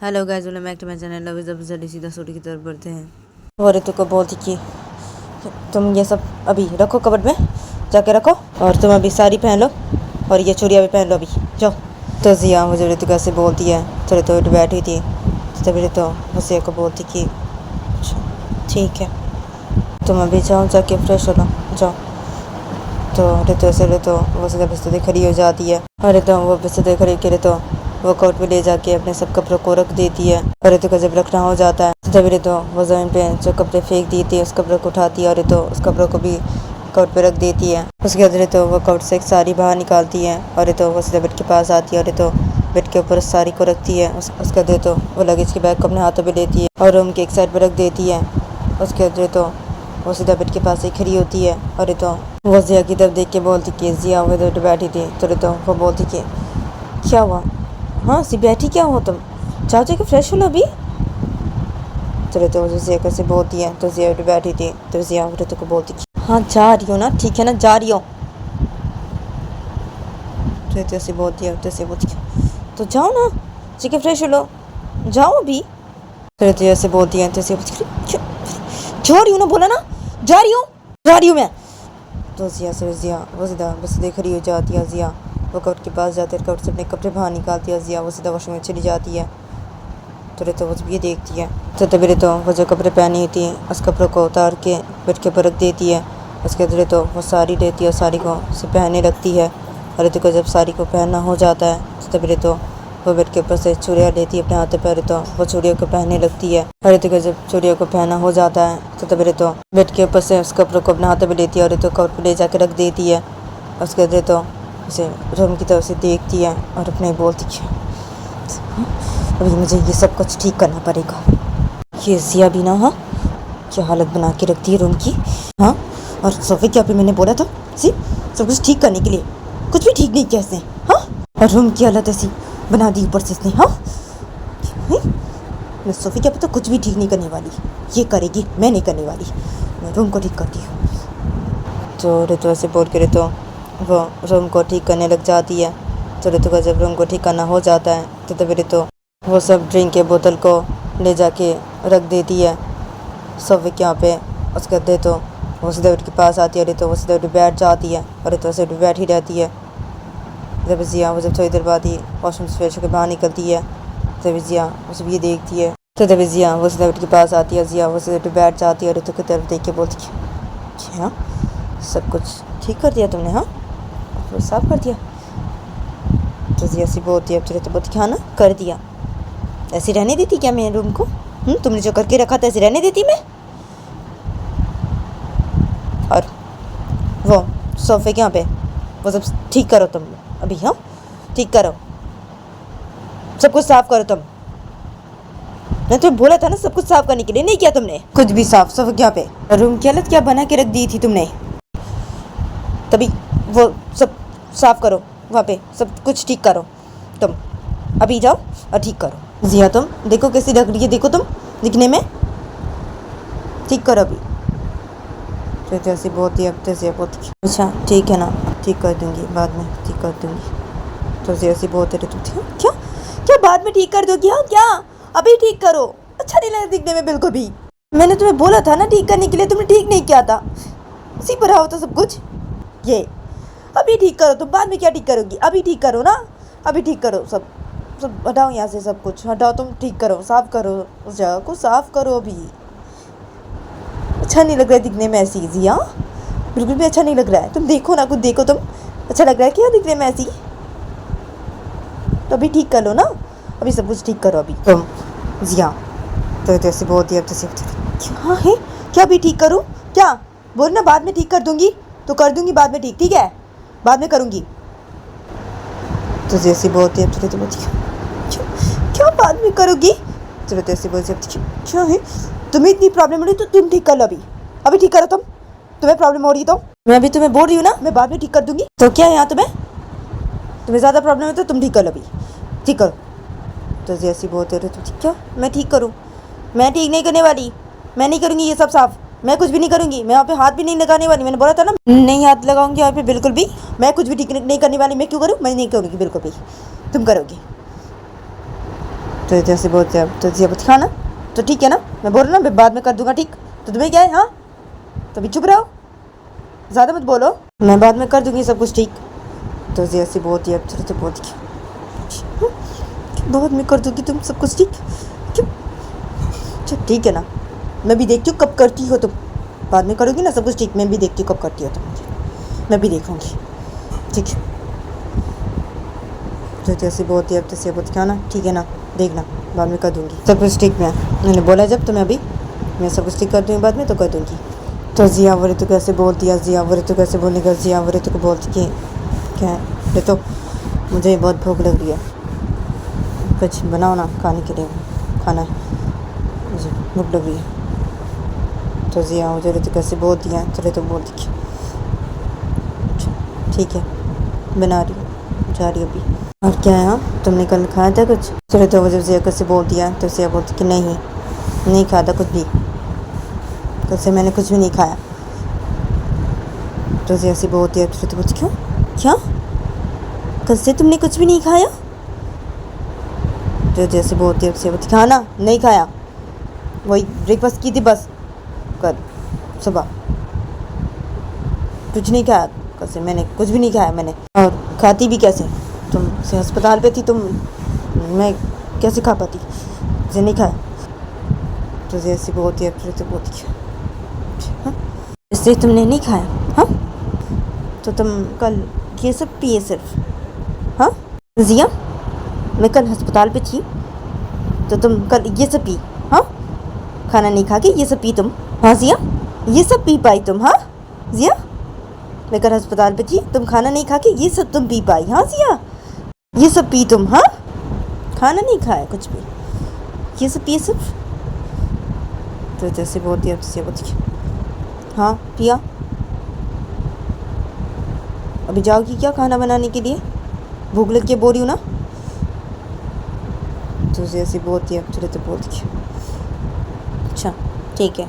Hello guys, welcome back to my channel. Love is जल्दी सीधा story की तरफ बढ़ते हैं। और ऋतु को बोलती कि तुम ये सब अभी रखो कबर्ड में जाके रखो, और तुम अभी साड़ी पहन लो और ये चूड़ियाँ भी पहन लो अभी, जाओ। तो जिया मुझे ऋतु कैसे बोलती है, तो ऋतु उठ बैठी थी, तभी ऋतु वसिया को बोलती कि ठीक है, तुम अभी जाओ जाके फ्रेश हो लो, जाओ। तो ऋतु वसिया बिस्तर खड़ी हो जाती है, और ऋतु वो बिस्तर खड़ी के ऋतु वो कोट पे ले जाके अपने सब कपड़ों को रख देती है। और ऋतु को जब रखना हो जाता है तभी ऋतु वो जमीन पे जो कपड़े फेंक देती है उस कपड़ों को उठाती है और ऋतु उस कपड़ों को भी कोट पे रख देती है। उसके बाद ऋतु वो कोट से एक साड़ी बाहर निकालती है और ऋतु वो सीधा बेड के पास आती है और ऋतु बेड के ऊपर उस साड़ी को रखती है। उसके बाद ऋतु वो लगेज के बैग को अपने हाथों में लेती है और रूम के एक साइड पर रख देती है। उसके बाद ऋतु वो सीधा बेड के पास ही खड़ी होती है और ऋतु वो जिया की तरफ देख के बोलती कि जिया वो इधर बैठी थी। तो ऋतु वो बोलती कि क्या हुआ, हाँ सी बैठी क्या हो तुम, जाओ जाके फ्रेश हो लो अभी। तो ऋतु जिया कैसे बोलती है, तो जिया उठ बैठी थी, तो जिया ऋतु को बोलती हाँ जा रही हो ना, ठीक है ना, जा रही हो। तो ऋतु ऐसे बोलती है, तो बोलती तो जाओ ना जाके फ्रेश हो लो, जाओ अभी। तो ऋतु ऐसे बोलती है, तो जा रही हूँ ना, बोला ना जा रही हूँ मैं। तो जिया वो सीधा बस देख रही हो जाती है। जिया वो कट के पास जाते हैं, कट से अपने कपड़े बाहर निकालती है। जिया वो सीधा वॉशरूम में चली जाती है। तो ऋतु वो ये देखती है, तो तभी ऋतु वो जो कपड़े पहनी थी उस कपड़ों को उतार के बेड के ऊपर रख देती है। उसके बाद ऋतु वो साड़ी लेती है और साड़ी को उसे पहनने लगती है। और ऋतु को जब साड़ी को पहनना हो जाता है तो तभी ऋतु वो बेड के ऊपर से चूड़ियाँ लेती है अपने हाथों पर। ऋतु वो चूड़ियों को पहनने लगती है और ऋतु को जब चूड़ियों को पहना हो जाता है तो तभी ऋतु बेड के ऊपर से उस कपड़ों को अपने हाथों में लेती है और ऋतु कपड़े पर ले जाकर रख देती है। उसके बाद ऋतु उसे रूम की तरफ से देखती है और अपने बोलती है अभी मुझे ये सब कुछ ठीक करना पड़ेगा। ये जिया भी ना, हाँ क्या हालत बना के रखती है रूम की, हाँ। और सोफे क्या पे मैंने बोला था सी सब कुछ ठीक करने के लिए, कुछ भी ठीक नहीं किया इसने, हाँ। और रूम की हालत ऐसी बना दी ऊपर से इसने, हाँ। मैं सोफे क्या पे तो कुछ भी ठीक नहीं करने वाली, ये करेगी, मैं नहीं करने वाली, मैं रूम को ठीक करती हूँ। तो ऋतु ऐसे बोल के ऋतु वो रूम को ठीक करने लग जाती है। तो ऋतु का जब रूम को ठीक करना हो जाता है तो तभी ऋतु वो सब ड्रिंक के बोतल को ले जाके रख देती है सोफे के यहाँ पे। उसके बाद ऋतु वो सीधे उठ के पास आती है। ऋतु वो सीधे उठ बैठ जाती है और ऋतु से उठ बैठ ही रहती है। जब जिया वो जब थोड़ी देर बाद ही वॉशरूम से फ्रेश होकर बाहर निकलती है तभी जिया वो सब ये देखती है। तो तभी जिया वो सीधे उठ के पास आती है। जिया वो सीधे उठ बैठ जाती है और ऋतु की तरफ देख के बोलती है हाँ सब कुछ ठीक कर दिया तुमने, हाँ वो साफ कर दिया। तो जिया सी बोलती है, अब ऋतु बोलती हाँ ना कर दिया, ऐसे रहने देती क्या मैं रूम को, तुमने जो करके रखा था ऐसे रहने देती मैं। और वो सोफे के यहाँ पे वो सब ठीक करो तुम अभी, हाँ ठीक करो, सब कुछ साफ करो तुम। मैं तुम्हें बोला था ना सब कुछ साफ करने के लिए, नहीं किया तुमने कुछ भी साफ। सोफे के यहाँ पे रूम की हालत क्या बना के रख दी थी तुमने, तभी वो सब साफ करो, वहाँ पे सब कुछ ठीक करो तुम, अभी जाओ और ठीक करो। जिया तुम देखो कैसी लग रही है, देखो तुम दिखने में, ठीक करो अभी। तो जैसे बहुत ही अब तैसे बहुत अच्छा ठीक है ना, ठीक कर दूंगी बाद में, ठीक कर दूंगी। तो जैसे बहुत ऋतु थी क्या क्या बाद में ठीक कर दोगी, हाँ क्या अभी ठीक करो, अच्छा नहीं लगा दिखने में बिल्कुल भी। मैंने तुम्हें बोला था ना ठीक करने के लिए, तुमने ठीक नहीं किया था, इसी पर होता सब कुछ। ये अभी ठीक करो तुम, बाद में क्या ठीक करोगी, अभी ठीक करो ना, अभी ठीक करो, सब सब हटाओ यहाँ से, सब कुछ हटाओ तुम, ठीक करो, साफ करो, उस जगह को साफ करो अभी। अच्छा नहीं लग रहा है दिखने में ऐसी जिया, बिल्कुल भी अच्छा नहीं लग रहा है, तुम देखो ना, कुछ देखो तुम, अच्छा लग रहा है क्या दिखने में ऐसी, तो अभी ठीक कर लो ना, अभी सब कुछ ठीक करो अभी तुम जिया। तो जैसे बहुत ही अब जैसे क्या है, क्या अभी ठीक करूँ क्या, बोल ना बाद में ठीक कर दूंगी, तो कर दूंगी बाद में ठीक है, बाद में करूँगी। तो जैसे बहुत ही अब क्या बाद में करोगी, चलो जैसे बहुत क्या है, तुम्हें इतनी प्रॉब्लम हो रही तो तुम ठीक कर लो अभी ठीक करो तुम, तुम्हें प्रॉब्लम हो रही है तो मैं अभी तुम्हें बोल रही हूँ ना, मैं बाद में ठीक कर दूंगी, तो क्या है यहाँ तुम्हें ज़्यादा प्रॉब्लम है तो तुम ठीक कर लो अभी, ठीक करो। तो जैसी बोलते रहे तो क्या मैं ठीक करूँ, मैं ठीक नहीं करने वाली, मैं नहीं करूँगी ये सब साफ, मैं कुछ भी नहीं करूँगी, मैं वहाँ पे हाथ भी नहीं लगाने वाली, मैंने बोला था ना नहीं हाथ लगाऊंगी वहाँ पे बिल्कुल भी, मैं कुछ भी ठीक नहीं करने वाली, मैं क्यों करूँ, मैं नहीं करूँगी बिल्कुल भी, तुम करोगी। तो जैसे बोलते हैं तो ये बता ना, तो ठीक है ना, मैं बोल रहा हूँ बाद में कर दूंगा, ठीक? तो तुम्हें क्या है, हाँ? तो अभी चुप रहो, ज़्यादा मत बोलो, मैं बाद में कर दूंगी सब कुछ ठीक। तो जैसे बोलती है चलो तो बोलती बाद में कर दूंगी तुम सब कुछ ठीक, क्यों? अच्छा ठीक है ना, मैं भी देखती हूँ कब करती हो तुम, बाद में करोगी ना सब कुछ ठीक, मैं भी देखती हूँ कब करती हो तुम, मैं भी देखूँगी, ठीक है? तो जैसे बोलती है अब तो बोलती क्या ना, ठीक है ना, देखना बाद में कर दूँगी सब कुछ ठीक। मैंने बोला जब तुम्हें अभी मैं सब कुछ ठीक कर दूँगी, बाद में तो कर दूँगी। तो जिया वरी तो कैसे बोलती है, जिया वरी तो कैसे बोलने का, जिया वरी तो बोलती कि क्या है, ये तो मुझे बहुत भूख लग रही है, कुछ बनाओ ना खाने के लिए, खाना मुझे भूख लग रही है। तो जिया मुझे तो कैसे बोलती है, चले तो बोलती ठीक है बना रही हूँ, जा रही अभी। और क्या है, हाँ तुमने कल खाया था कुछ? चले तो जब जिया कैसे बोलती है तो जिया बोलती कि नहीं खाया था कुछ भी, कल से मैंने कुछ भी नहीं खाया। तो जिया से बोलती है तो बोलती क्यों, क्या कल से तुमने कुछ भी नहीं खाया? तो जैसे बोलती है बोलती खाना नहीं खाया, वही ब्रेकफास्ट की थी बस कल सुबह, कुछ नहीं खाया कल से, मैंने कुछ भी नहीं खाया मैंने, और खाती भी कैसे, तुम से अस्पताल पे थी तुम, मैं कैसे खा पाती, मुझे नहीं खाया। तो जैसे बोलती है तो बोलती हाँ इससे तुमने नहीं खाया, हाँ तो तुम कल ये सब पिए सिर्फ, हाँ जिया मैं कल अस्पताल पे थी तो तुम कल ये सब पी, हाँ खाना नहीं खा के ये सब पी तुम, हाँ जिया ये सब पी पाई तुम, हाँ जिया मैं कल अस्पताल पे थी, तुम खाना नहीं खा के ये सब तुम पी पाई, हाँ जिया ये सब पी तुम, हाँ खाना नहीं खाया कुछ भी, ये सब पिए सिर्फ। तो जैसे बोलती है अब बोलती हाँ पिया, अभी जाओगी क्या खाना बनाने के लिए, भूख लग के बोल रही हूँ ना। तो जैसे बोलती है चलो तो बोलती अच्छा ठीक है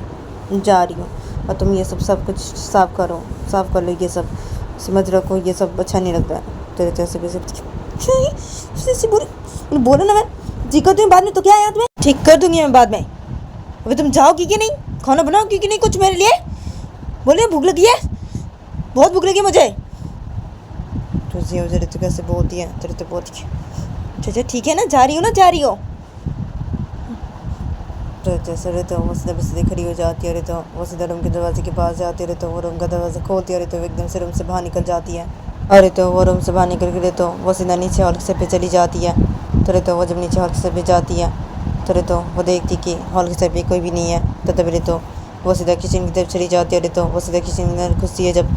जा रही हूँ, और तुम ये सब कुछ साफ़ कर लो, ये सब समझ रखो, ये सब अच्छा नहीं लगता है। तो जैसे बोलो ना, मैं जी कर दूँगी बाद में, तो क्या याद में ठीक कर दूँगी मैं बाद में, अभी तुम जाओगी कि नहीं, खाना बनाओगी कि नहीं कुछ मेरे लिए, बोलिए भूख लगी है, बहुत भूख लगी है मुझे। तो जी तो कैसे बोलती है तो बोलती अच्छा ठीक है ना, जा रही हो। तो जैसे रहे तो वो सीधे खड़ी हो जाती है, तो वो सीधा रूम के दरवाजे के पास जाती है, तो वो रूम का दरवाज़ा खोलती है, तो एकदम से रूम से बाहर निकल जाती है। अरे तो वो रूम से बाहर निकल के तो वो सीधा नीचे हॉल के सर पे चली जाती है। तो वो जब नीचे हॉल के सर पे जाती है तो वो देखती कि हॉल के सर पे कोई भी नहीं है। तो तब तो वो सीधा किचन की तरफ चली जाती है। तो वो सीधा किचन में घुसती है जब,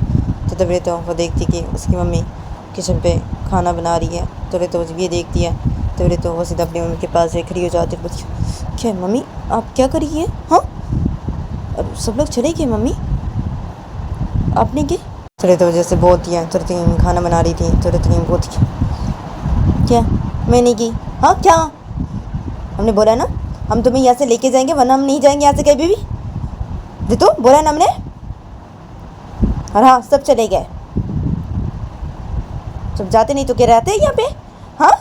तो तब तो वो देखती कि उसकी मम्मी किचन पे खाना बना रही है। तो वो जब ये देखती है तो वो सीधा अपनी मम्मी के पास खड़ी हो जाती है। क्या मम्मी आप क्या कर रही है, हाँ अब सब लोग चले गए मम्मी, आपने क्या? तो जैसे बोलती है खाना बना रही थी। तो बोलती क्या मैंने की, हाँ क्या हमने बोला ना हम तुम्हें यहाँ से लेके जाएंगे, वरना हम नहीं जाएंगे यहाँ से कहीं भी। तो बोला ना हमने, और हाँ सब चले गए, सब जाते नहीं तो क्या रहते हैं यहाँ पे, हाँ।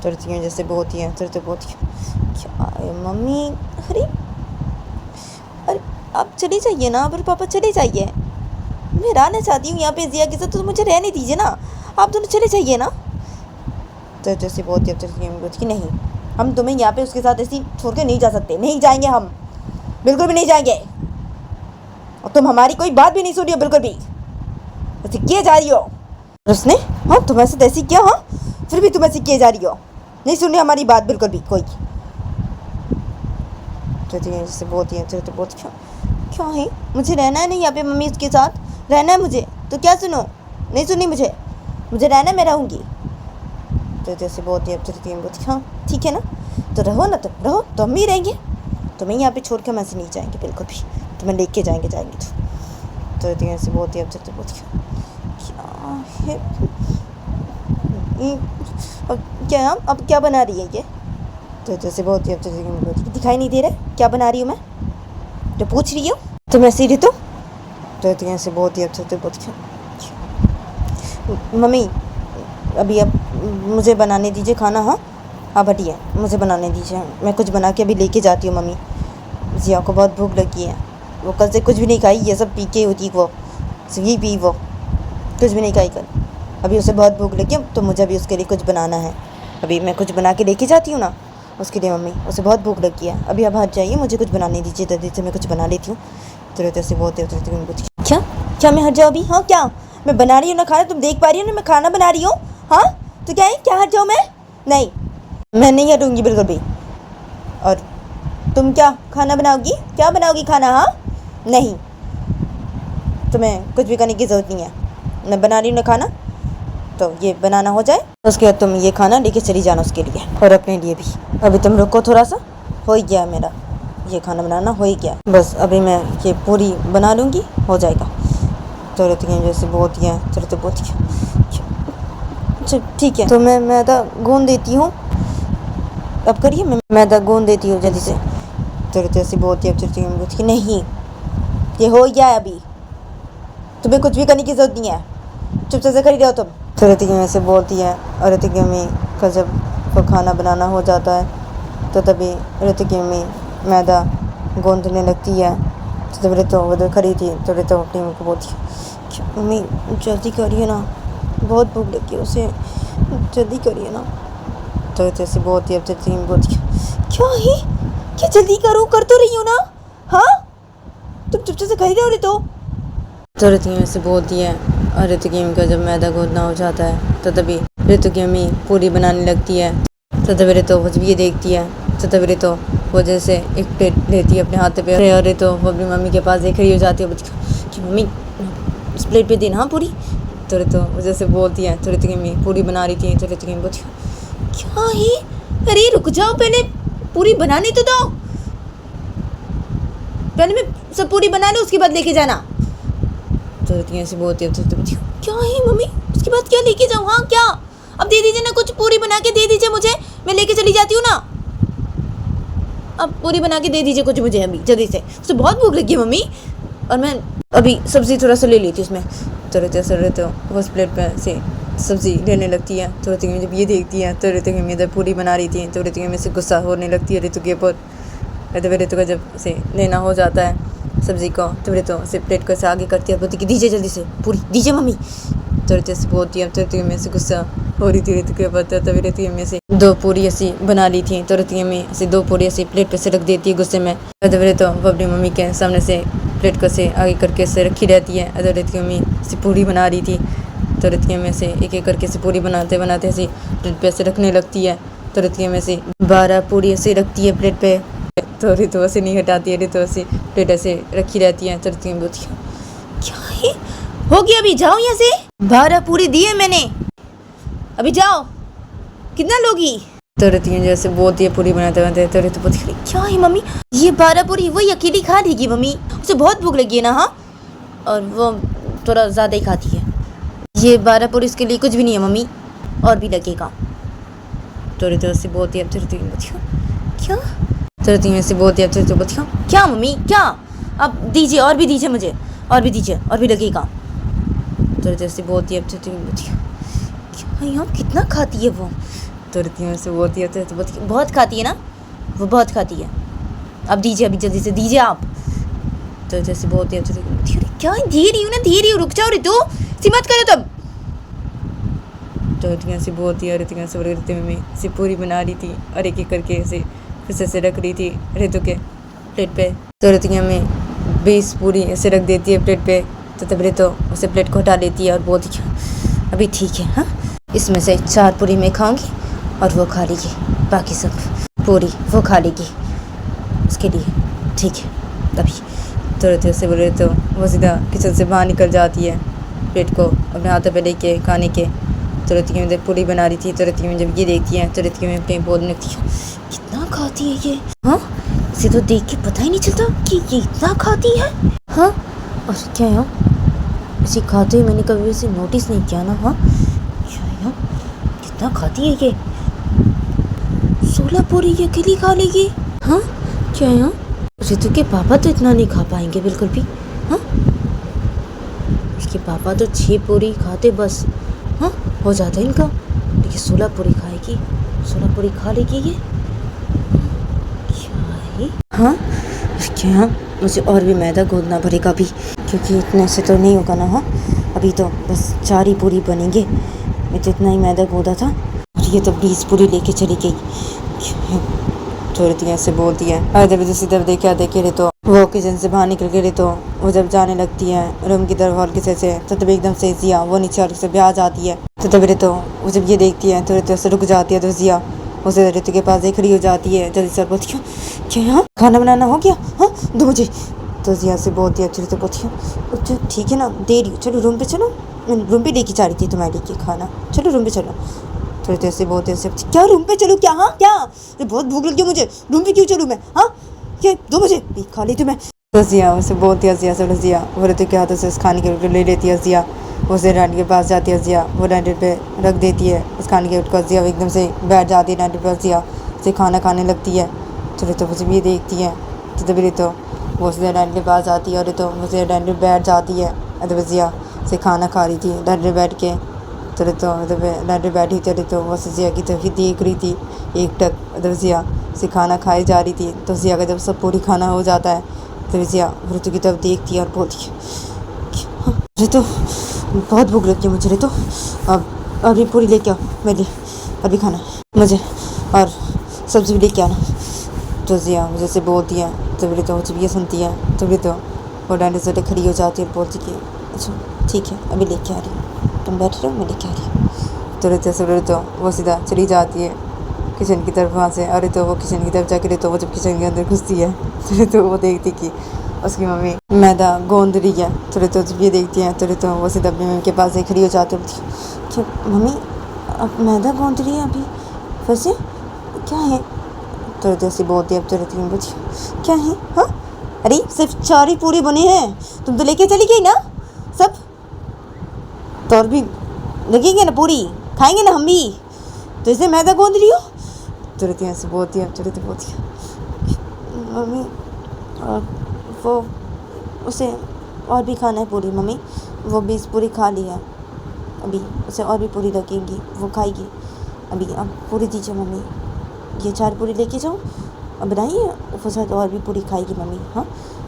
तो जैसे बोलती है तो बोलती क्या मम्मी, अरे आप चली जाइए ना, पर पापा चले जाइए, मैं रहना चाहती हूँ यहाँ पे जिया के साथ, तो मुझे रहने दीजिए ना, आप दोनों चले जाइए ना। तो जैसे बोलती है बोलती कि नहीं हम तुम्हें यहाँ पे उसके साथ ऐसी छोड़ के नहीं जा सकते, नहीं जाएंगे हम, बिल्कुल भी नहीं जाएंगे, और तुम हमारी कोई बात भी नहीं सुन रही हो बिल्कुल भी, ऐसे किए जा रही हो उसने, हाँ तुम ऐसे तैसी क्या, हाँ फिर भी तुम ऐसे किए जा रही हो, नहीं सुन रही हमारी बात बिल्कुल भी कोई। तो जैसे बोलती है तो बोलती क्या है, मुझे रहना है नहीं यहाँ पे मम्मी उसके साथ, रहना है मुझे, तो क्या सुनो, नहीं सुननी मुझे रहना है, मैं रहूँगी। तो जैसे बोलती है बोलती हाँ ठीक है ना, तो रहो ना, तो रहो तो हम ही रहेंगे, तुम्हें यहाँ पे छोड़ के हम ऐसे नहीं जाएंगे बिल्कुल भी, तुम्हें लेके जाएंगे तो जैसे बोलती है बोलती क्या है क्या अब क्या बना रही है ये। तो जैसे बोलती है दिखाई नहीं दे रहा क्या बना रही हूँ मैं, जो पूछ रही हूँ तुम ऐसी रही। तो ऐसे बोलती है बोलती मम्मी अभी अब मुझे बनाने दीजिए खाना। हाँ हाँ हटिए, मुझे बनाने दीजिए, मैं कुछ बना के अभी लेके जाती हूँ। मम्मी जिया को बहुत भूख लगी है, वो कल से कुछ भी नहीं खाई, ये सब पी के होती वो, यही पी वो, कुछ भी नहीं खाई कल। अभी उसे बहुत भूख लगी है तो मुझे अभी उसके लिए कुछ बनाना है। अभी मैं कुछ बना के लेके जाती हूँ ना उसके लिए। मम्मी उसे बहुत भूख लगी है, अभी आप हाथ जाइए, मुझे कुछ बनाने दीजिए जल्दी से, मैं कुछ बना लेती हूँ। तुरंत ऐसे बहुत कुछ क्या क्या मैं हट जाऊँ अभी? हाँ क्या मैं बना रही हूँ ना खाना, तुम देख पा रही हो ना मैं खाना बना रही हूँ। हाँ तो क्या है, क्या हट जाऊँ मैं? नहीं मैं नहीं हटूँगी बिल्कुल भी। और तुम क्या खाना बनाओगी, क्या बनाओगी खाना? हाँ नहीं, तुम्हें कुछ भी करने की ज़रूरत नहीं है, मैं बना रही हूँ ना खाना, तो ये बनाना हो जाए उसके बाद तुम ये खाना लेके चली जाना उसके लिए और अपने लिए भी। अभी तुम रुको थोड़ा सा, हो ही गया मेरा ये खाना बनाना, हो ही गया बस। अभी मैं ये पूरी बना लूँगी, हो जाएगा। तुरंत जैसे बहुत ही है, तुरंत बहुत ही। अच्छा ठीक है, तो मैं मैदा गूंद देती हूँ, अब करिए, मैं मैदा गूंद देती हूँ जल्दी से। तुरंत ऐसी बहुत ही अब चलती नहीं, ये हो गया है, अभी तुम्हें कुछ भी करने की ज़रूरत नहीं है, चुपचाप से खरीद रहे हो तुम। तुरंत में से बोलती है और ऋतिक अम्मी का जब वो खाना बनाना हो जाता है तो तभी ऋतिक अम्मी मैदा गूंदने लगती है। तो तब ऋतु उधर खड़ी थी तो ऋतु अपनी मम्मी को बोलती है, मम्मी जल्दी करिए ना, बहुत भूख लगी है उसे, जल्दी करिए ना। तो जैसे बहुत ही अब चलती बोलती है, क्या ही क्या जल्दी करूँ, कर तो रही हूँ ना। हाँ तुम चुपचाप से खरीद रहे हो ऋतु। तो ऋतु में से बोलती है और ऋतु की अम्मी का जब मैदा गूंदना हो जाता है तो तभी ऋतु की अम्मी पूरी बनाने लगती है। तो तभी ऋतु वो जब ये देखती है तो तभी ऋतु वो जैसे एक प्लेट लेती है अपने हाथ पे और ऋतु वो अपनी मम्मी के पास खड़ी हो जाती है कि मम्मी इस प्लेट पे देना पूरी। तो ऋतु वो जैसे बोलती है तो ऋतु की अम्मी पूरी बना रही थी तो ऋतु की अम्मी बोलती है, क्या ही, अरे रुक जाओ, पहले पूरी बनाने तो दो, पहले मैं सब पूरी बना लूँ उसके बाद लेके जाना। तो ऐसे बोलती है तो क्या है मम्मी, उसके बाद क्या लेके जाऊँ? हाँ क्या, अब दे दीजिए ना, कुछ पूरी बना के दे दीजिए मुझे, मैं लेके चली जाती हूँ ना। अब पूरी बना के दे दीजिए कुछ मुझे अभी जल्दी से, उसे बहुत भूख लगी है मम्मी, और मैं अभी सब्ज़ी थोड़ा सा ले ली थी उसमें। तो तो उस प्लेट पर से सब्ज़ी लेने लगती है। तो ऋतु जब ये देखती है तो ऋतु की इधर पूरी बना रही थी तो ऋतु में से गुस्सा होने लगती है ऋतु के ऊपर। ऋतु का जब से लेना हो जाता है सब्ज़ी को तो ऋतु से प्लेट को से आगे करती है, बोलती कि दीजिए जल्दी से पूरी दीजिए मम्मी। तो ऋतु से बोलती है, तो ऋतु में से गुस्सा हो रही थी ऋतु के ऊपर। तभी ऋतु में से 2 पूरी ऐसी बना ली थी तो ऋतु में से 2 पूरी ऐसी प्लेट पे से रख देती है गुस्से में। तभी ऋतु वो अपनी मम्मी के सामने से प्लेट को से आगे करके से रखी रहती है। अगर ऋतु मम्मी से पूरी बना रही थी तो ऋतु में से एक एक करके से पूरी बनाते बनाते ऐसी प्लेट पे से रखने लगती है। तो ऋतु में से 12 पूरी ऐसे रखती है प्लेट पे। तो ऋतु से नहीं हटाती है, ऋतु से प्लेट ऐसे रखी रहती है। तो ऋतु में बोलती है, क्या है हो गया, अभी जाओ यहाँ से, 12 पूरी दी है मैंने, अभी जाओ, कितना लोगी? तो ऋतु जैसे बोलती है पूरी बनाते बनाते। तो ऋतु बोलती है, क्या है मम्मी, ये 12 पूरी वही अकेली खा लेगी मम्मी, उसे बहुत भूख लगी है ना। हाँ और वो थोड़ा ज़्यादा ही खाती है, ये 12 पूरी उसके लिए कुछ भी नहीं है मम्मी, और भी लगेगा। तो ऋतु से बोलती है, ऋतु बोलती है, क्या? तो ऋतु में से बोलती है, ऋतु बोलती है, क्या मम्मी क्या, अब दीजिए, और भी दीजिए मुझे, और भी दीजिए, और भी लगेगा। तो ऋतु से बोलती है, ऋतु बोलती है, क्या यार कितना खाती है वो? तो ऋतु में से बोलती है, ऋतु बोलती है, बहुत खाती है ना वो, बहुत खाती है, अब दीजिए, अभी जल्दी से दीजिए आप। तो जैसे बोलती है, ऋतु बोलती है, क्या दे रही हूँ ना, दे रही हूँ, रुक जाओ ऋतु, मत करो तुम। तो ऋतु से बोलती है, ऋतु से ऋतु में से पूरी बना रही थी और एक एक करके ऐसे फिर से रख रही थी ऋतु के प्लेट पे। तो ऋतु में 20 पूरी ऐसे रख देती है प्लेट पे। तो तब ऋतु उसे प्लेट को हटा लेती है और बोलती है, अभी ठीक है, हाँ इसमें से 4 पूरी मैं खाऊंगी और वो खा लेगी, बाकी सब पूरी वो खा लेगी, उसके लिए ठीक है तभी। तो ऋतु से बोले तो वो सीधा किचन से बाहर निकल जाती है प्लेट को अपने हाथों पे लेके खाने के। तो ऋतु में पूरी बना रही थी तो ऋतु में जब ये देखती है तो ऋतु में अपने बोलने लगती है, कितना खाती है ये, हाँ इसे तो देख के पता ही नहीं चलता कि ये इतना खाती है। हाँ और क्या है, इसे खाते हुए मैंने कभी इसे नोटिस नहीं किया ना। हाँ क्या है, कितना खाती है ये, 16 पूरी ये अकेली खा लेगी। हाँ क्या है, ऋतु के पापा तो इतना नहीं खा पाएंगे बिल्कुल भी। हाँ इसके पापा तो 6 पूरी खाते बस, हाँ हो जाता है इनका, ये 16 पूरी खाएगी, 16 पूरी खा लेगी ये। क्या है? हाँ क्या, मुझे और भी मैदा गूंदना पड़ेगा अभी, क्योंकि इतने से तो नहीं होगा ना। हाँ अभी तो बस 4 ही पूरी बनेंगे, मैं तो इतना ही मैदा गूंदा था और ये तो 20 पूरी लेके चली गई। थोड़ी सी ऐसे बोलती है। इधर उधर सीधर देखे रहे तो वो किचन से बाहर निकल के रहे तो वो जब जाने लगती है रूम की तरफ हॉल के से तो तभी एकदम से जिया वो नीचे हॉल से भी आ जाती है। तो तभी रहे तो वो जब ये देखती है तो ऋतु से रुक जाती है। तो जिया उसे ऋतु के पास खड़ी हो जाती है। जल्दी से बोलती है क्या यहाँ खाना बनाना हो गया? हाँ 2 बजे। तो जिया से बोलती है अच्छी तो बोलती है ठीक है ना दे रही, चलो रूम पे चलो, मैं रूम पे लेके जा रही थी तुम्हारे लिए खाना, चलो रूम पे चलो। थोड़ी देर से बहुत देर से क्या रूम पे चलूँ क्या? हाँ क्या, बहुत भूख लगी मुझे, रूम पे क्यों चलूँ मैं? हाँ क्या 2 बजे खा ली तुम्हें? तो जिया उसे बोलती है, जिया से जिया वो ऋतु के हाथों से उस खाने के ले लेती है। जिया उसे डैडी के पास जाती है। जिया वो डैडी पे रख देती है उस खाने के उठकर। जिया एकदम से बैठ जाती है डैडी पर। जिया उसे खाना खाने लगती है। तो ऋतु उसे भी देखती है तो तभी ऋतु वो उसे डैडी के पास जाती है और ऋतु उसे डैडी बैठ जाती है। तो जिया उसे खाना खा रही थी डैडी बैठ के। तो डैडी बैठी थी तो वो जिया की तरफ ही देख रही थी एक टक। तो जिया से खाना खाई जा रही थी। तो जिया का जब सब पूरी खाना हो जाता है तो जिया ऋतु की तरफ देखती है और बोलती है ऋतु बहुत भूख लगती है मुझे, ऋतु अब अभी पूरी लेके आओ मेरे लिए, अभी खाना मुझे, और सब्जी भी लेके आना। तो जिया मुझे से बोलती है। तो ऋतु जब ये सुनती है तो ऋतु वो डैडी से खड़ी हो जाती है और बोलती कि अच्छा ठीक है अभी लेके आ रही हूँ, तुम बैठ रहे हो मैं लेके आ रही हूँ। तो ऋतु से वो सीधा चली जाती है किचन की तरफ वहाँ से। और तो वो किचन की तरफ जाके तो वो जब किचन के अंदर घुसती है तो वो देखती कि उसकी मम्मी मैदा गूंद रही है। तो जब ये देखती है तो वो सीधा अपनी मम्मी के पास से खड़ी हो जाती है। क्या मम्मी अब मैदा गूंद रही है अभी वैसे क्या है? तो ऐसी बोलती है। अब तो बोलती क्या है? हाँ अरे सिर्फ 4 ही पूरी बने हैं, तुम तो लेके चली गई ना सब, तो और भी लगेंगे ना पूरी, खाएंगे ना हम भी, तो इसे मैदा गूंद रही हो? तुरंत ऐसे बोलती है। तुरंत बोलती है मम्मी वो उसे और भी खाना है पूरी मम्मी, वो 20 पूरी खा ली है अभी, उसे और भी पूरी लगेंगी वो खाएगी अभी, अब पूरी दीजिए मम्मी, ये 4 पूरी लेके जाओ अब बनाइए, वो शायद और भी पूरी खाएगी मम्मी। हाँ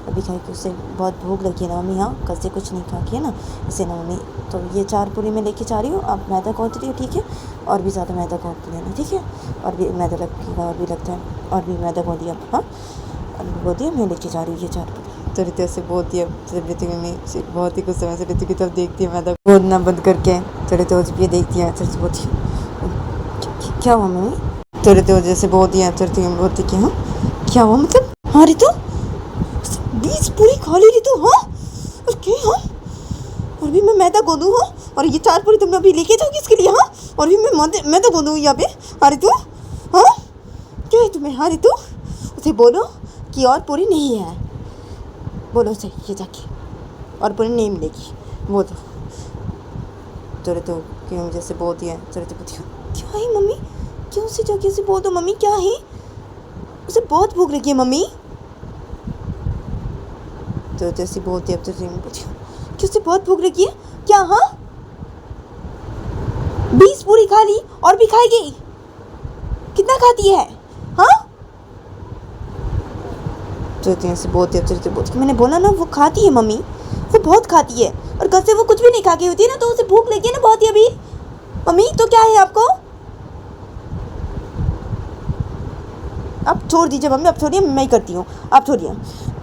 अभी खाएगी, उसे बहुत भूख लगी है ना मम्मी, हाँ कल से कुछ नहीं खा के है ना इसे ना मम्मी, तो ये 4 पूरी मैं लेके जा रही हूँ, आप मैदा गूंथ रही हो ठीक है, और भी ज़्यादा मैदा गूंथ लेना ठीक है, और भी मैदा लगेगा और भी लगता है, और भी मैदा गूंथ दिया। हाँ और बोल दिया मैं लेके जा रही हूँ ये 4 पूरी। तो ऋतु से बोलती है। ऋतु मम्मी बहुत ही कुछ समय से ऋतु की तरफ देखती है मैदा गूंथना बंद करके। तो ऋतु जब ये देखती है तो बोलती है क्या हुआ मम्मी? तो ऋतु जैसे बोलती है तो ऋतु बोलती कि हाँ क्या हुआ मतलब? हाँ ऋतु 20 पूरी खा ली ऋतु? हाँ और क्या? हाँ और भी मैं मैदा गूंदूँ? हाँ और ये 4 पूरी तुम अभी लेके जाओगी इसके लिए? हाँ और भी मैं मैदा गूंदूँ यहाँ पे? हाँ ऋतु हाँ क्या है तुम्हें? हाँ ऋतु उसे बोलो कि और पूरी नहीं है, बोलो उसे ये जाके और पूरी नहीं मिलेगी वो तो ऋतु क्यों जैसे बोलती है। तो ऋतु पूछती क्या है मम्मी, क्यों उसे जाके उसे बोल दो मम्मी, क्या है उसे बहुत भूख लगी है मम्मी। तो जैसे बोलती है। अब तो पूछती कि उसे बहुत भूख लगी है क्या? हाँ 20 पूरी खा ली और भी खाएगी, कितना खाती है? हाँ तो ऐसे बोलती है। तो बोलती मैंने बोला ना वो खाती है मम्मी, वो बहुत खाती है, और कल से वो कुछ भी नहीं खा के होती है ना, तो उसे भूख लगी है ना बहुत ही अभी मम्मी, तो क्या है आपको? आप छोड़ दीजिए मम्मी, आप छोड़िए मैं ही करती हूँ, आप छोड़िए,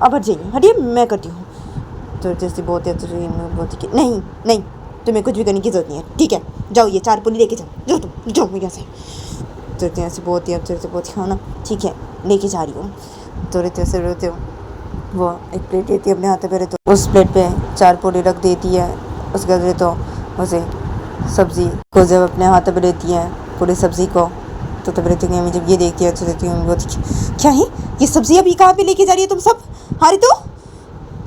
आप हट जाइए, हटिए मैं करती हूँ। तो जैसे बोलते हैं तो बोलती कि नहीं नहीं तुम्हें कुछ भी करने की जरूरत नहीं है, ठीक है जाओ ये 4 पूरी लेके जाओ, जाओ तुम जाओ यहाँ से। तो ऐसे बोलती है। तो बोलती हाँ ना ठीक है लेके जा रही हूँ। तो ऐसे रोते हो वो एक प्लेट लेती है अपने हाथ पे, तो उस प्लेट पे 4 पूरी रख देती है। उसके बाद तो उसे सब्ज़ी को जब अपने हाथ पे लेती है पूरी सब्ज़ी को, तो तब ऋतु की मम्मी जब ये देखती है तो ऋतु की मम्मी बोलती क्या है ये सब्ज़ी अभी कहाँ पे लेके जा रही है तुम सब? हाँ ऋतु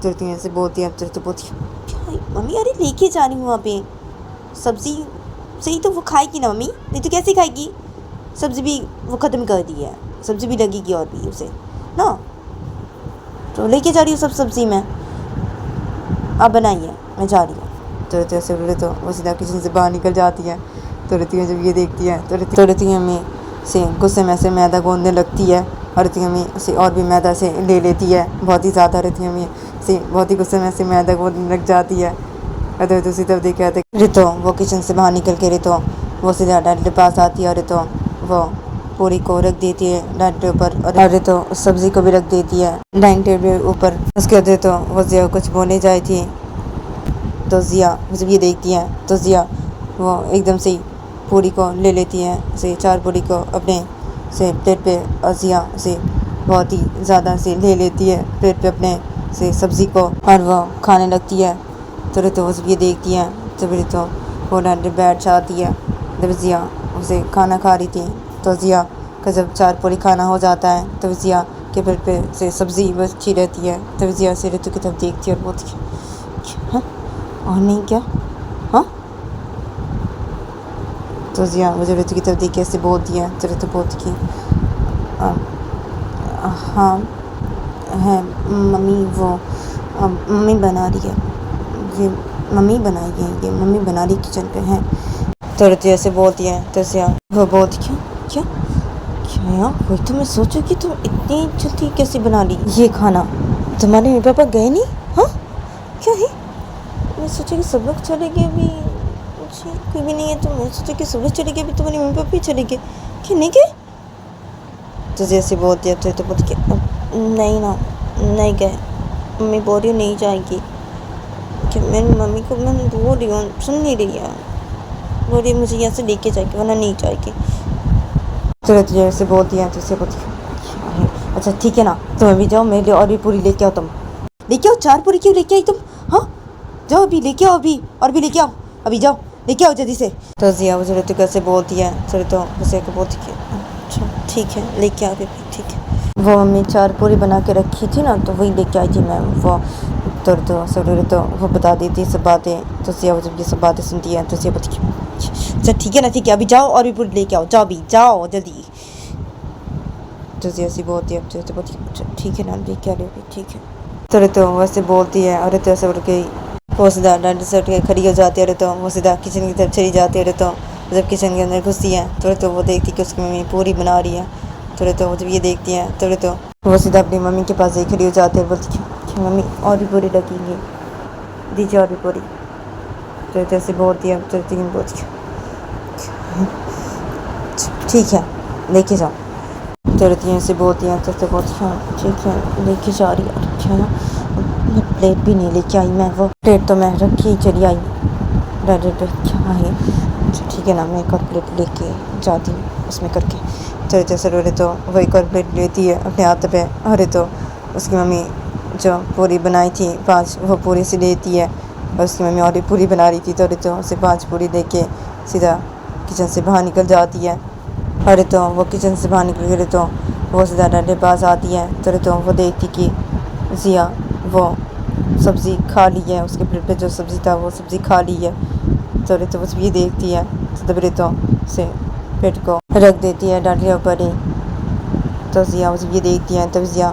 तो ऋतु ऐसे बोलती है। तो ऋतु बोलती क्या है मम्मी, अरे लेके जा रही हूँ वहाँ पे सब्ज़ी सही, तो वो खाएगी ना मम्मी, ऋतु कैसे खाएगी? सब्ज़ी भी वो ख़त्म कर दी है, सब्ज़ी भी लगेगी और भी उसे ना, तो लेके जा रही हूँ सब सब्ज़ी में, आप बनाइए मैं जा रही हूँ। तो ऐसे बोले तो वो सीधा किचन से बाहर निकल जाती है। तो रितिका जब ये देखती है तो रितिका में से गुस्से में से मैदा गूंदने लगती है और रितिका में से और भी मैदा से ले लेती है बहुत ही ज़्यादा। रितिका में से बहुत ही गुस्से में से मैदा गूंदने लग जाती है। और दूसरी तरफ देखे आते रितो वो किचन से बाहर निकल के रितो वो सीधा डैडी के पास आती है और रितो वो पूरी को रख देती है डाइनिंग टेबल पर और रितो उस सब्ज़ी को भी रख देती है डाइनिंग टेबल के ऊपर। उसके बाद रितो वो जिया कुछ बोलने जाई थी तो जिया जब ये देखती है तो जिया वो एकदम से पूरी को ले लेती है से 4 पूरी को अपने से प्लेट पे और जिया से बहुत ही ज़्यादा से ले लेती है प्लेट पे अपने से सब्ज़ी को और वो खाने लगती है। तो रितो जब ये देखती है तो रितो वो डैडी बैठ जाती है। जब जिया उसे खाना खा रही थी तो जिया का जब 4 पूरी खाना हो जाता है तो जिया के प्लेट पे से सब्ज़ी बची रहती है। तो जिया से रितो की तरफ देखती है और बोलती है हाँ और नहीं क्या हाँ। तो जिया मुझे रितु की तरफ देख के ऐसे बोलती है तो रितु बोलती कि हाँ है मम्मी वो मम्मी बना रही है ये मम्मी बनाई है ये मम्मी बना रही किचन पे है। तो रितु ऐसे बोलती है तो जिया वो बोलती क्या क्या क्या यार वही तो मैं सोचूं कि तुम इतनी जल्दी कैसे बना ली ये खाना तुम्हारे मम्मी पापा गए नहीं हाँ क्या है। मैं सोचा कि सब लोग चले गए अभी कोई भी नहीं है तो मैं सोचा कि सब लोग चले गए अभी तुम्हारे मम्मी पापा भी चले गए कि नहीं गए। तो जैसे बोलती है तो बोलती नहीं ना नहीं गए मम्मी बोल रही नहीं जाएगी कि मेरी मम्मी को मैं बोल रही हूँ सुन नहीं रही है बोल रही मुझे यहाँ से लेके जाएगी वरना नहीं जाएगी। तो जैसे बोलती है तो उससे बोलती है अच्छा ठीक है ना तुम अभी जाओ मेरे लिए और भी पूरी लेके आओ तुम लेके आओ 4 पूरी क्यों लेके आई तुम हाँ जाओ अभी लेके आओ अभी और भी लेके आओ अभी जाओ लेके आओ जल्दी से। तो जिया मुझे रितिका से बोलती है फिर तो उसे को बोलती है अच्छा ठीक है लेके आओ अभी ठीक है। वो मम्मी 4 पूरी बना के रखी थी ना तो वही लेके आई थी मैं वो तो वो बता देती सब बातें। तो जिया जब ये सब बातें सुनती है तो जिया बोलती है अच्छा ठीक है ना ठीक है अभी जाओ और भी पूरी लेके आओ जाओ अभी जाओ जल्दी। तो जिया सी बोलती है तो बोलती है अच्छा ठीक है ना लेके आ रही अभी ठीक है। तो रितो वैसे बोलती है और रितो ऐसे बोल के वो सीधा डंडे से उठ के खड़ी हो जाती है रितो वो सीधा किचन की तरफ चली जाती है रितो जब किचन के अंदर घुसती है तो रितो वो देखती कि उसकी मम्मी पूरी बना रही है। तो रितो जब ये देखती है तो रितो वो सीधा अपनी मम्मी के पास खड़ी हो जाती है और बोलती है मम्मी और भी पूरी रखेंगे दीजिए और भी पूरी। तो रितो ऐसे बोलती है तो रितो बोलती है ठीक है लेके जाओ। तो रितिया से बोलती हैं तो बोलती है ठीक है लेके जा रही है अच्छा ना प्लेट भी नहीं लेके आई मैं वो प्लेट तो मैं रखी ही चली आई डैडी पे क्या है अच्छा ठीक है ना मैं एक और प्लेट लेके जाती हूँ उसमें करके। तो जैसे रो रहे तो वही एक और प्लेट लेती है अपने हाथ पे अरे तो उसकी मम्मी जो पूरी बनाई थी 5 वो पूरी से लेती है और उसकी मम्मी और भी पूरी बना रही थी तो रितो उसे 5 पूरी लेके सीधा किचन से बाहर निकल जाती है। अरे तो वो किचन से बाहर निकल गई तो वो सीधा डैडी के पास आती है तो रितो वो देखती कि जिया वो सब्ज़ी खा ली है उसके प्लेट पे जो सब्ज़ी था वो सब्ज़ी खा ली है। तो रितो बस ये देखती है तो तब रितो से प्लेट को रख देती है डैडी के ऊपर ही। तो जिया उस ये देखती है तब जिया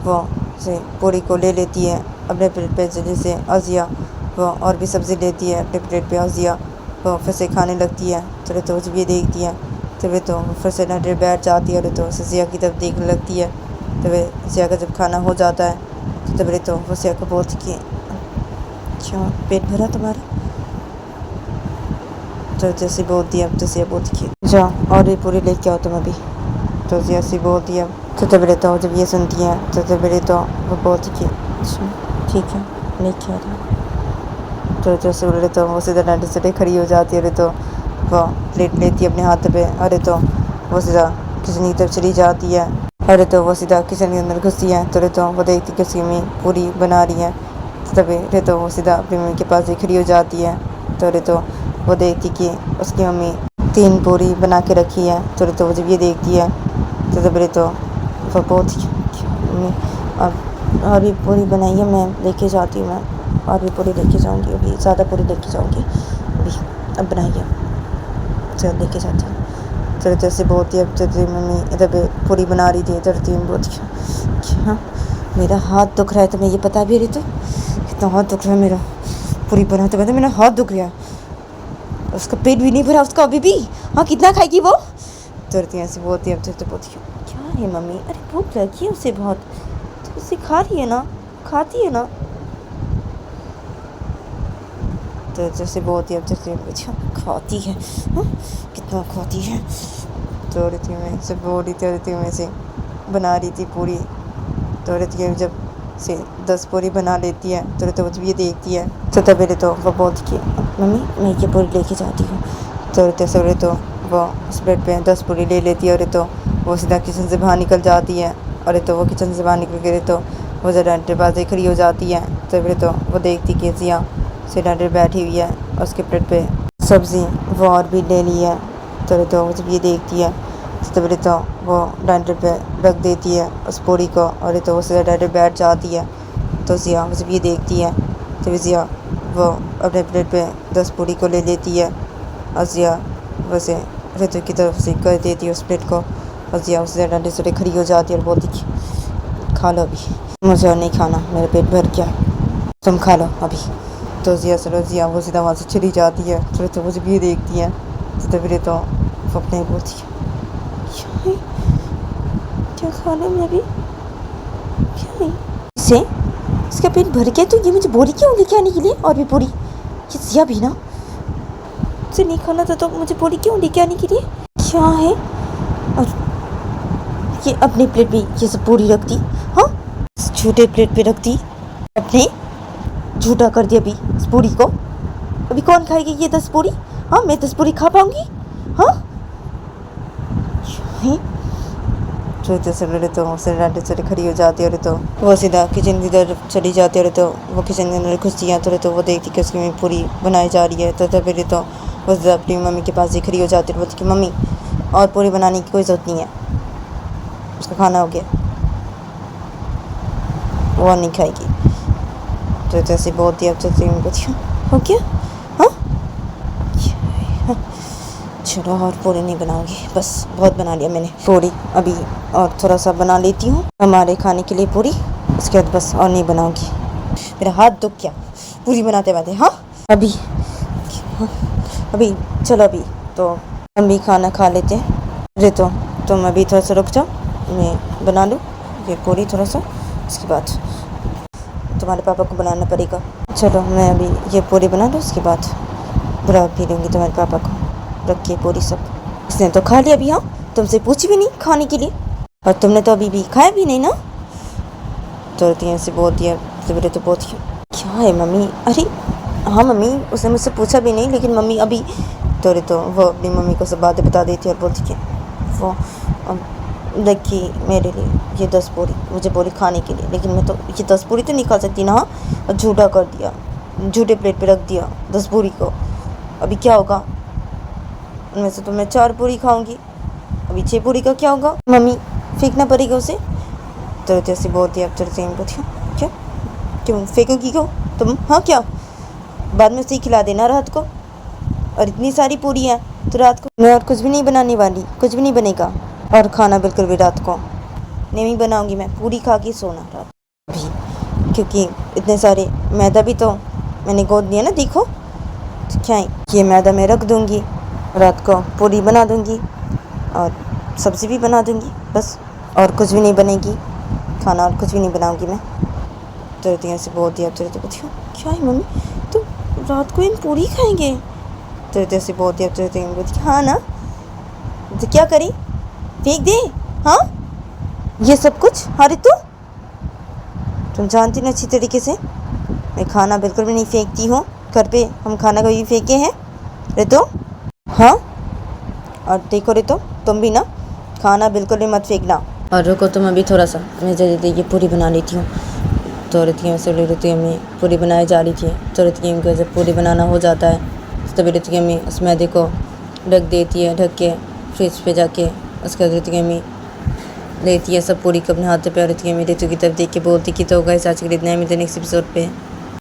वो से पूरी को ले लेती है अपने प्लेट पे जल्दी से और जिया वो और भी सब्ज़ी लेती है अपने प्लेट पे और जिया वो फिर से खाने लगती है। तो रितो जब ये देखती है तो वे तो फिर से डैडी बैठ जाती है तो जिया की तरफ देखने लगती है। तो वे जिया का जब खाना हो जाता है तो तब तो वो जिया को बोलती कि क्या पेट भरा तुम्हारा। तो जैसे बोलती है तो जिया बोलती कि जाओ और भी पूरी लेके आओ तुम अभी। तो जिया सी बोलती है तो तब तो जब ये सुनती है तो तब तो वो बोलती कि ठीक है लेके आ रही। तो जैसे बोल रहे तो वो सीधा डंडे से खड़ी हो जाती है तो वो प्लेट लेती है अपने हाथ पे अरे तो वो सीधा किचन की तरफ चली जाती है। अरे तो वो सीधा किचन के अंदर घुसती है तो वो देखती कि उसकी मम्मी पूरी बना रही है तभी तो वो सीधा अपनी मम्मी के पास खड़ी हो जाती है। तो वो देखती कि उसकी मम्मी 3 पूरी बना के रखी है। तो वो जब ये देखती है तो तब तो वो बहुत मम्मी अब और भी पूरी बनाई है मैं लेके जाती हूँ मैं और भी पूरी लेके जाऊँगी अभी ज़्यादा पूरी लेके जाऊँगी अभी अब बनाई है चल लेके जाती हूँ। तो जैसे बोलती है तो मम्मी इधर पूरी बना रही थी इधर 3 बोलती क्या मेरा हाथ दुख रहा है तुम्हें ये पता भी रही तो कितना हाथ दुख रहा है मेरा पूरी बनाते बनाते मेरा हाथ दुख रहा है उसका पेट भी नहीं भरा उसका अभी भी। हाँ कितना खाएगी वो? तो रतिया से बोलती है, अब तो बोलती है क्या है मम्मी, अरे भूख लगी है उसे बहुत, तो उसे खा रही है ना, खाती है ना। तो जैसे बोलती है, अब जैसे अच्छा खाती है, हाँ कितना खाती है। तो रतिया में से बोल रही थी, रतिया में से बना रही थी पूरी। तो रतिया जब से 10 पूरी बना लेती है तो वो जब ये देखती है तो तभी तो वो बोलती है मम्मी मैं ये पूरी लेके जाती हूँ। तो रतिया तो वो उस प्लेट पे 10 पूरी ले लेती है और तो वो सीधा किचन से बाहर निकल जाती है। और तो वो किचन से बाहर निकल के तो वो जो डंडे पास खड़ी हो जाती है। तो फिर तो वो देखती कि जिया से डंडे बैठी हुई है और उसके प्लेट पे सब्ज़ी वो और भी ले ली है। तो वो जब ये देखती है तो फिर तो वो डंडे पे रख देती है उस पूरी को और तो वो सीधा डंडे बैठ जाती है। तो जिया जब ये देखती है तो जिया वो अपने प्लेट पे 10 पूरी को ले लेती है और जिया वैसे ऋतु की तरफ से कर देती है उस प्लेट को। और जिया उससे डंडे से खड़ी हो जाती है और बोलती कि खा लो अभी, मुझे और नहीं खाना, मेरा पेट भर गया, तुम खा लो अभी। तो जिया वो सीधा वहाँ से चली जाती है। तो ऋतु वो जब ये देखती है तो फिर तो वो अपने बोलती है क्या खा लो मैं अभी, क्या नहीं इसे, इसका पेट भर गया तो ये मुझे बोरी क्यों लेके आने के लिए और भी पूरी, ये जिया भी ना से नहीं खाना था तो मुझे पूरी क्यों लेके आने के लिए, क्या है। और ये अपने प्लेट पे ये सब पूरी रख दी, हाँ झूठे प्लेट पे रख दी, अपने झूठा कर दिया अभी इस पूरी को। अभी कौन खाएगी ये 10 पूरी, हाँ मैं 10 पूरी खा पाऊंगी, हाँ तो डांटे से खड़ी हो जाती है। और तो वो सीधा किचन की तरफ चली जाती है। और तो वो किचन के अंदर घुसती है तो वो देखती कि उसकी मम्मी पूरी बनाई जा रही है। तो फिर तो वो अपनी मम्मी के पास ही खड़ी हो जाती है और बोलती कि मम्मी और पूरी बनाने की कोई ज़रूरत नहीं है, उसका खाना हो गया, वो नहीं खाएगी। तो जैसे बोलती है, अब जैसे हो गया, हाँ चलो और पूरी नहीं बनाऊंगी, बस बहुत बना लिया मैंने पूरी, अभी और थोड़ा सा बना लेती हूँ हमारे खाने के लिए पूरी, उसके बाद बस और नहीं बनाऊंगी, मेरा हाथ दुख गया पूरी बनाते बनाते। हाँ अभी चलो अभी तो हम भी खाना खा लेते हैं। अरे तो तुम अभी थोड़ा सा रुक जाओ, मैं बना लूँ ये पूरी थोड़ा सा, उसके बाद तुम्हारे पापा को बनाना पड़ेगा। चलो मैं अभी ये पूरी बना लूँ, उसके बाद बुला भी लूँगी तुम्हारे पापा को, रख के पूरी सब। इसने तो खा लिया अभी, हाँ तुमसे पूछी भी नहीं खाने के लिए, और तुमने तो अभी भी खाया भी नहीं ना। तो ऐसे बोलती है तो बोलती है क्या है मम्मी, अरे हाँ मम्मी उसने मुझसे पूछा भी नहीं, लेकिन मम्मी अभी तो वो अपनी मम्मी को सब बातें बता देती है और बोलती है वो देखिए मेरे लिए ये 10 पूरी मुझे बोली खाने के लिए, लेकिन मैं तो ये 10 पूरी तो नहीं खा सकती ना, और झूठा कर दिया, झूठे प्लेट पे रख दिया 10 पूरी को, अभी क्या होगा, उनमें से तो मैं 4 पूरी खाऊंगी, अभी 6 पूरी का क्या होगा, मम्मी फेंकना पड़ेगा उसे। तो जैसे बोलती है, अब चलते हैं बोलती हूँ क्या क्यों फेंकोगी क्यों तुम, हाँ क्या बाद में उसे ही खिला देना रात को, और इतनी सारी पूरी है तो रात को मैं और कुछ भी नहीं बनाने वाली, कुछ भी नहीं बनेगा, और खाना बिल्कुल भी रात को नहीं बनाऊंगी, मैं पूरी खा के सोना रात भी, क्योंकि इतने सारे मैदा भी तो मैंने गोद दिया ना, देखो तो क्या है ये मैदा मैं रख दूंगी, रात को पूरी बना दूंगी और सब्ज़ी भी बना दूंगी बस, और कुछ भी नहीं बनेगी, खाना और कुछ भी नहीं बनाऊंगी मैं। तो ऐसे बोल दिया, तो पूछो क्या है मम्मी तो रात को इन पूरी खाएंगे, तो ऐसे बोल दिया, तो हाँ ना तो क्या करें फेंक दे, हाँ ये सब कुछ, अरे तुम जानती ना अच्छी तरीके से मैं खाना बिल्कुल भी नहीं फेंकती हूँ, घर पे हम खाना कभी फेंके हैं रितु, हाँ और देखो रितु तुम भी ना खाना बिल्कुल भी मत फेंकना, और रुको तुम अभी थोड़ा सा मैं जल्दी ये पूरी बना लेती हूँ। तो रितिया से रितिया में पूरी बनाई जा रही थी, तो रितिया को जब पूरी बनाना हो जाता है तभी रितिया में उस मैदे को ढक देती है, ढक के फ्रिज पे जाके उसके बाद रितिया में लेती है सब पूरी को अपने हाथ पे, और रितिया में रितु की तरफ देख के बोलती कि तो गाइस आज के लिए इतना ही, मिलते नेक्स्ट एपिसोड पे।